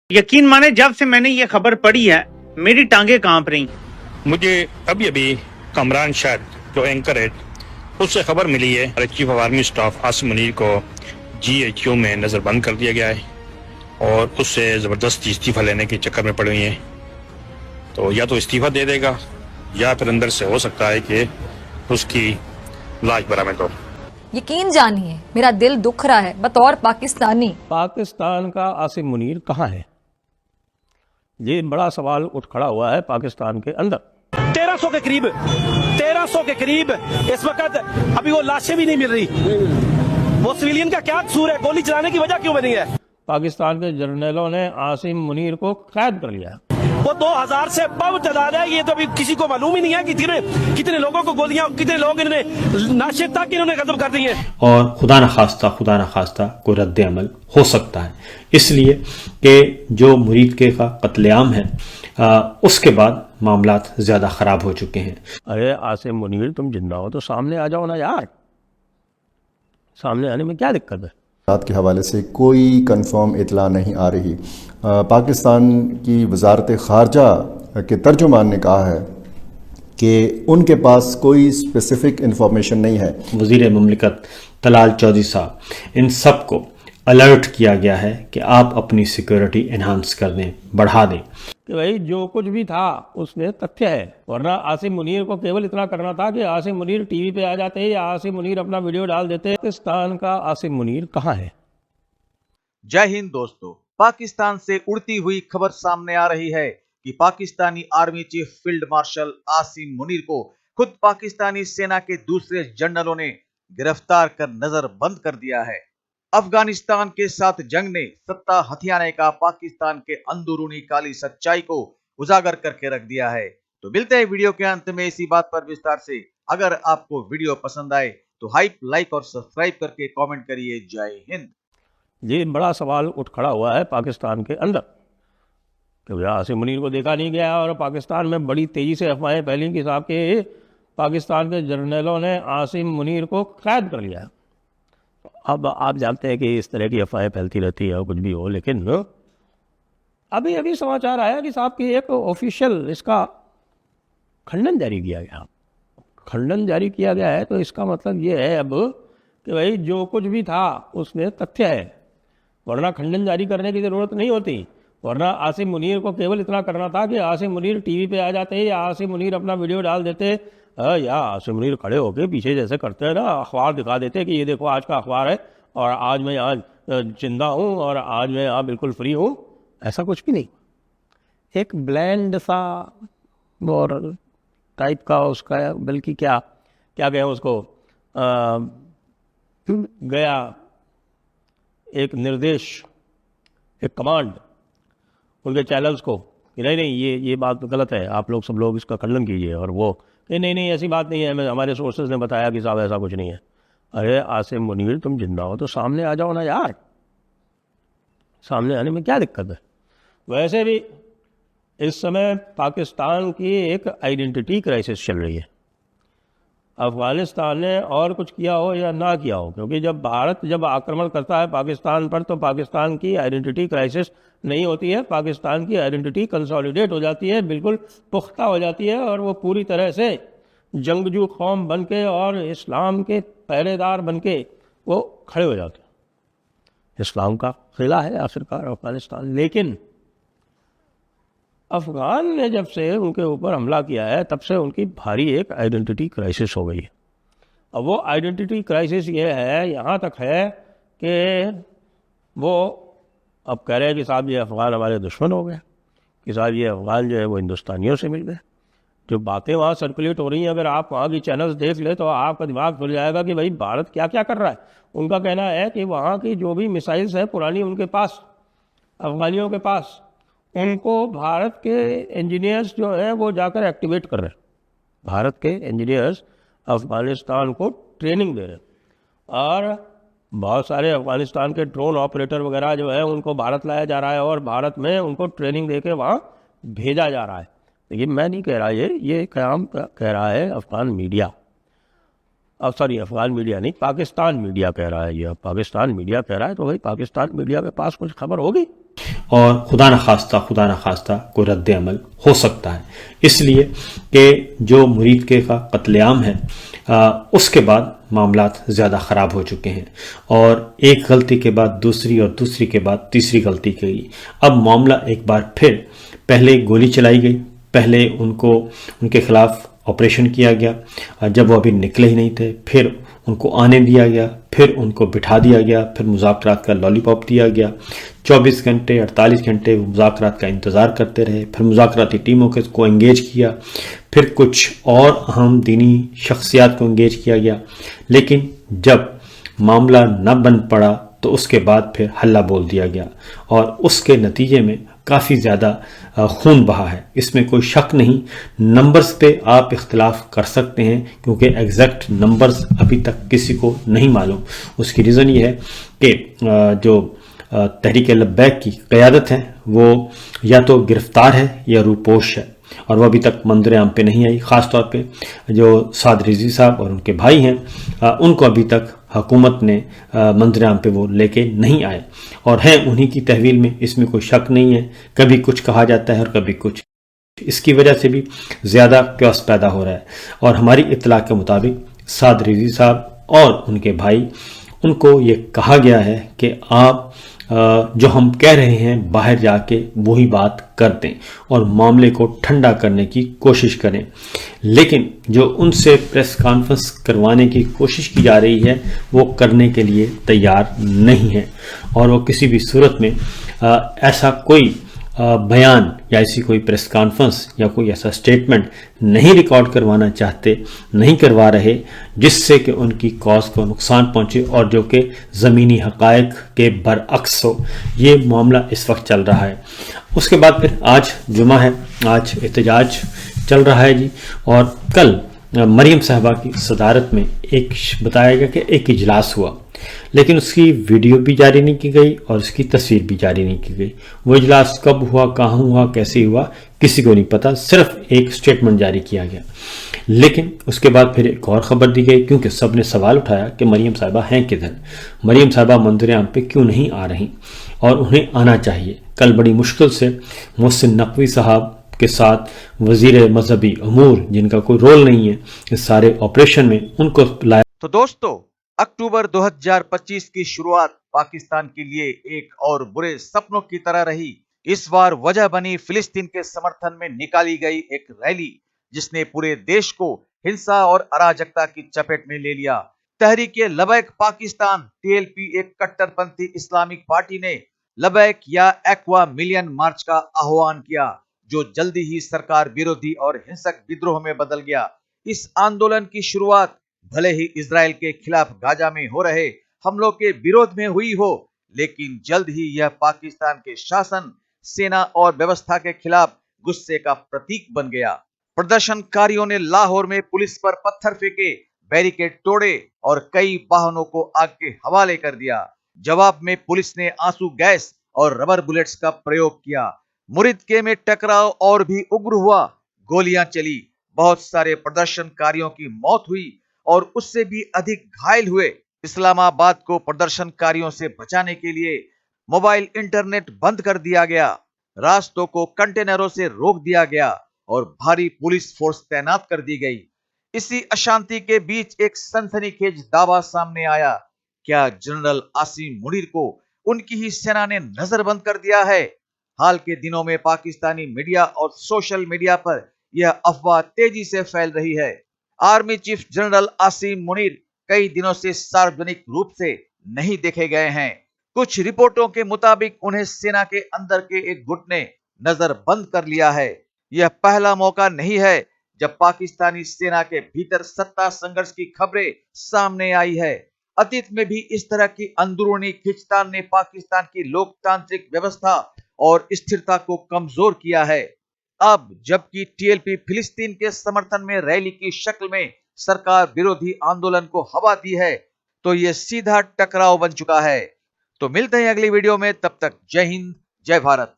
यकीन माने जब से मैंने ये खबर पढ़ी है मेरी टांगे कांप रही। मुझे अभी अभी कमरान शाह जो एंकर है उससे खबर मिली है chief of army staff Asim Munir को GHQ में नज़रबंद कर दिया गया है और उससे ज़बरदस्ती इस्तीफ़ा लेने के चक्कर में पड़ गई हैं। तो या तो इस्तीफ़ा दे देगा या फिर अंदर से हो सकता है कि उसकी लाश बरामद हो। यकीन जानिए मेरा दिल दुख रहा है बतौर पाकिस्तानी। पाकिस्तान का आसिम मुनीर कहाँ है, ये बड़ा सवाल उठ खड़ा हुआ है पाकिस्तान के अंदर। 1300 के करीब इस वक्त अभी वो लाशें भी नहीं मिल रही। वो सिविलियन का क्या कसूर है, गोली चलाने की वजह क्यों बनी है? पाकिस्तान के जर्नलों ने आसिम मुनीर को कैद कर लिया। वो 2000 से कम तादाद है, ये तो अभी किसी को मालूम ही नहीं है कि कितने लोगों को गोलियां, कितने लोग इन्होंने नाशे तक इन्होंने खत्म कर दी है। और खुदा न खास्ता कोई रद्द अमल हो सकता है, इसलिए कि जो मुरीद के का कत्लेआम है उसके बाद मामलात ज़्यादा ख़राब हो चुके हैं। अरे आसिम मुनीर तुम जिंदा हो तो सामने आ जाओ ना यार, सामने आने में क्या दिक्कत है? बात के हवाले से कोई कंफर्म इतला नहीं आ रही। पाकिस्तान की वजारत ख़ारजा के तर्जुमान ने कहा है कि उनके पास कोई स्पेसिफिक इंफॉर्मेशन नहीं है। वज़ीर मुमलिकत तलाल चौधरी साहब, इन सब को अलर्ट किया गया है कि आप अपनी सिक्योरिटी इन्हांस कर दें, बढ़ा दें। कि भाई जो कुछ भी था उसमें तथ्य है, वरना आसिम मुनीर को केवल इतना करना था कि आसिम मुनीर टीवी पे आ जाते या आसिम मुनीर अपना वीडियो डाल देते। पाकिस्तान का आसिम मुनीर कहाँ है? जय हिंद दोस्तों, पाकिस्तान से उड़ती हुई खबर सामने आ रही है कि Pakistani army chief field marshal Asim Munir को खुद पाकिस्तानी सेना के दूसरे जनरलों ने गिरफ्तार कर नजरबंद कर दिया है। अफगानिस्तान के साथ जंग ने सत्ता हथियाने का पाकिस्तान के अंदरूनी काली सच्चाई को उजागर करके रख दिया है। तो मिलते हैं वीडियो के अंत में इसी बात पर विस्तार से। अगर आपको वीडियो पसंद आए तो हाइप, लाइक और सब्सक्राइब करके कमेंट करिए। जय हिंद। ये बड़ा सवाल उठ खड़ा हुआ है पाकिस्तान के अंदर कि भैया आसिम मुनीर को देखा नहीं गया, और पाकिस्तान में बड़ी तेज़ी से अफवाहें फैली कि साहब के पाकिस्तान के जर्नलों ने आसिम मुनीर को कैद कर लिया। अब आप जानते हैं कि इस तरह की अफवाहें फैलती रहती है, कुछ भी हो, लेकिन अभी अभी समाचार आया कि साहब की एक ऑफिशियल इसका खंडन जारी किया गया। खंडन जारी किया गया है तो इसका मतलब ये है अब कि भाई जो कुछ भी था उसमें तथ्य है, वरना खंडन जारी करने की ज़रूरत नहीं होती। वरना आसिम मुनीर को केवल इतना करना था कि आसिम मुनीर टीवी पे आ जाते या आसिम मुनीर अपना वीडियो डाल देते, या आसिम मुनीर खड़े होके पीछे जैसे करते हैं ना, अखबार दिखा देते कि ये देखो आज का अखबार है और आज मैं आज जिंदा हूँ और आज मैं यहाँ बिल्कुल फ्री हूँ। ऐसा कुछ भी नहीं, एक ब्लैंड सा और टाइप का उसका, बल्कि क्या क्या कहें उसको, गया एक निर्देश, एक कमांड उनके चैनल्स को कि नहीं ये बात गलत है, आप लोग सब लोग इसका खंडन कीजिए, और वो नहीं ऐसी बात नहीं है, मैं हमारे सोर्सेज ने बताया कि साहब ऐसा कुछ नहीं है। अरे आसिम मुनीर तुम जिंदा हो तो सामने आ जाओ ना यार, सामने आने में क्या दिक्कत है? वैसे भी इस समय पाकिस्तान की एक आइडेंटिटी क्राइसिस चल रही है। अफगानिस्तान ने और कुछ किया हो या ना किया हो, क्योंकि जब भारत जब आक्रमण करता है पाकिस्तान पर तो पाकिस्तान की आइडेंटिटी क्राइसिस नहीं होती है, पाकिस्तान की आइडेंटिटी कंसोलिडेट हो जाती है, बिल्कुल पुख्ता हो जाती है, और वो पूरी तरह से जंगजू कौम बन के और इस्लाम के पहरेदार बन के वो खड़े हो जाते हैं। इस्लाम का किला है आखिरकार अफगानिस्तान। लेकिन अफगान ने जब से उनके ऊपर हमला किया है तब से उनकी भारी एक आइडेंटिटी क्राइसिस हो गई है। अब वो आइडेंटिटी क्राइसिस ये है, यहाँ तक है कि वो अब कह रहे हैं कि साहब ये अफगान हमारे दुश्मन हो गए, कि साहब ये अफगान जो है वो हिंदुस्तानियों से मिल गए। जो बातें वहाँ सर्कुलेट हो रही हैं, अगर आप वहाँ की चैनल्स देख ले तो आपका दिमाग खुल जाएगा कि भाई भारत क्या क्या कर रहा है। उनका कहना है कि वहाँ की जो भी मिसाइल्स हैं पुरानी उनके पास, अफगानियों के पास, उनको भारत के इंजीनियर्स जो हैं वो जाकर एक्टिवेट कर रहे हैं। भारत के इंजीनियर्स अफगानिस्तान को ट्रेनिंग दे रहे हैं, और बहुत सारे अफगानिस्तान के ड्रोन ऑपरेटर वगैरह जो है उनको भारत लाया जा रहा है और भारत में उनको ट्रेनिंग दे के वहाँ भेजा जा रहा है। ये मैं नहीं कह रहा, ये काम कह रहा है Afghan media, sorry Afghan media नहीं, पाकिस्तान मीडिया कह रहा है। ये पाकिस्तान मीडिया कह रहा है, तो भाई पाकिस्तान मीडिया के पास कुछ खबर होगी। और खुदा न खास्ता कोई रद्द अमल हो सकता है। इसलिए कि जो मुरीद के का कत्लेआम है उसके बाद मामलात ज़्यादा ख़राब हो चुके हैं और एक गलती के बाद दूसरी और दूसरी के बाद तीसरी गलती की। अब मामला एक बार फिर, पहले गोली चलाई गई, पहले उनके खिलाफ ऑपरेशन किया गया जब वो अभी निकले ही नहीं थे, फिर उनको आने दिया गया, फिर उनको बिठा दिया गया, फिर मुज़ाकरात का लॉलीपॉप दिया गया, 24 घंटे 48 घंटे मुज़ाकरात का इंतज़ार करते रहे, फिर मुज़ाकराती टीमों को एंगेज किया, फिर कुछ और अहम दीनी शख्सियात को एंगेज किया गया, लेकिन जब मामला न बन पड़ा तो उसके बाद फिर हल्ला बोल दिया गया और उसके नतीजे में काफ़ी ज़्यादा खून बहा है, इसमें कोई शक नहीं। नंबर्स पे आप इख्तिलाफ कर सकते हैं क्योंकि एग्जैक्ट नंबर्स अभी तक किसी को नहीं मालूम। उसकी रीज़न ये है कि जो तहरीक लब्बैक की क़यादत है वो या तो गिरफ्तार है या रूपोश है और वह अभी तक मंजर आम पे नहीं आई। ख़ास तौर पे जो साद रिजवी साहब और उनके भाई हैं उनको अभी तक हुकूमत ने मंजर आम पे वो लेके नहीं आए और हैं उन्हीं की तहवील में, इसमें कोई शक नहीं है। कभी कुछ कहा जाता है और कभी कुछ, इसकी वजह से भी ज़्यादा क्योस पैदा हो रहा है। और हमारी इत्तला के मुताबिक साद रिजवी साहब और उनके भाई, उनको ये कहा गया है कि आप जो हम कह रहे हैं बाहर जाके वही बात कर दें और मामले को ठंडा करने की कोशिश करें, लेकिन जो उनसे प्रेस कॉन्फ्रेंस करवाने की कोशिश की जा रही है वो करने के लिए तैयार नहीं है और वो किसी भी सूरत में ऐसा कोई बयान या ऐसी कोई प्रेस कॉन्फ्रेंस या कोई ऐसा स्टेटमेंट नहीं रिकॉर्ड करवाना चाहते, नहीं करवा रहे जिससे कि उनकी कॉज को नुकसान पहुंचे और जो कि ज़मीनी हक़ाइक़ के बरअक्स हो। ये मामला इस वक्त चल रहा है। उसके बाद फिर आज जुमा है, आज एहतजाज चल रहा है जी, और कल मरियम साहबा की सदारत में एक बताया गया कि एक इजलास हुआ, लेकिन उसकी वीडियो भी जारी नहीं की गई और उसकी तस्वीर भी जारी नहीं की गई। वो इजलास कब हुआ, कहाँ हुआ, कैसे हुआ, किसी को नहीं पता, सिर्फ एक स्टेटमेंट जारी किया गया। लेकिन उसके बाद फिर एक और ख़बर दी गई क्योंकि सब ने सवाल उठाया कि मरियम साहबा हैं किधर, मरियम साहबा मंजर आम पे क्यों नहीं आ रही और उन्हें आना चाहिए। कल बड़ी मुश्किल से मोहसिन नकवी साहब के साथ वज़ीर मजहबी अमूर, जिनका कोई रोल नहीं है इस सारे ऑपरेशन में, उनको लाया। तो दोस्तों, अक्टूबर 2025 की शुरुआत पाकिस्तान के लिए एक और बुरे सपनों की तरह रही। इस बार वजह बनी फिलिस्तीन के समर्थन में निकाली गई एक रैली जिसने पूरे देश को हिंसा और अराजकता की चपेट में ले लिया। तहरीक लबैक पाकिस्तान TLP, एक कट्टरपंथी इस्लामिक पार्टी ने लबैक या एक्वा मिलियन मार्च का आह्वान किया जो जल्दी ही सरकार विरोधी और हिंसक विद्रोह में बदल गया। इस आंदोलन की शुरुआत भले ही इजराइल के खिलाफ गाजा में हो रहे हमलों के विरोध में हुई हो, लेकिन जल्द ही यह पाकिस्तान के शासन, सेना और व्यवस्था के खिलाफ गुस्से का प्रतीक बन गया। प्रदर्शनकारियों ने लाहौर में पुलिस पर पत्थर फेंके, बैरिकेड तोड़े और कई वाहनों को आग के हवाले कर दिया। जवाब में पुलिस ने आंसू गैस और रबर बुलेट्स का प्रयोग किया। मुरीदके में टकराव और भी उग्र हुआ, गोलियां चली, बहुत सारे प्रदर्शनकारियों की मौत हुई और उससे भी अधिक घायल हुए। इस्लामाबाद को प्रदर्शनकारियों से बचाने के लिए मोबाइल इंटरनेट बंद कर दिया गया, रास्तों को कंटेनरों से रोक दिया गया और भारी पुलिस फोर्स तैनात कर दी गई। इसी अशांति के बीच एक सनसनीखेज दावा सामने आया। क्या जनरल आसिम मुनीर को उनकी ही सेना ने नजरबंद कर दिया है? हाल के दिनों में पाकिस्तानी मीडिया और सोशल मीडिया पर यह अफवाह तेजी से फैल रही है। Army chief general Asim Munir कई दिनों से सार्वजनिक रूप से नहीं देखे गए हैं। कुछ रिपोर्टों के मुताबिक उन्हें सेना के अंदर के एक गुट ने नजरबंद कर लिया है। यह पहला मौका नहीं है जब पाकिस्तानी सेना के भीतर सत्ता संघर्ष की खबरें सामने आई है। अतीत में भी इस तरह की अंदरूनी खींचतान ने पाकिस्तान की लोकतांत्रिक व्यवस्था और स्थिरता को कमजोर किया है। अब जबकि TLP फिलिस्तीन के समर्थन में रैली की शक्ल में सरकार विरोधी आंदोलन को हवा दी है, तो यह सीधा टकराव बन चुका है। तो मिलते हैं अगली वीडियो में, तब तक जय हिंद, जय भारत।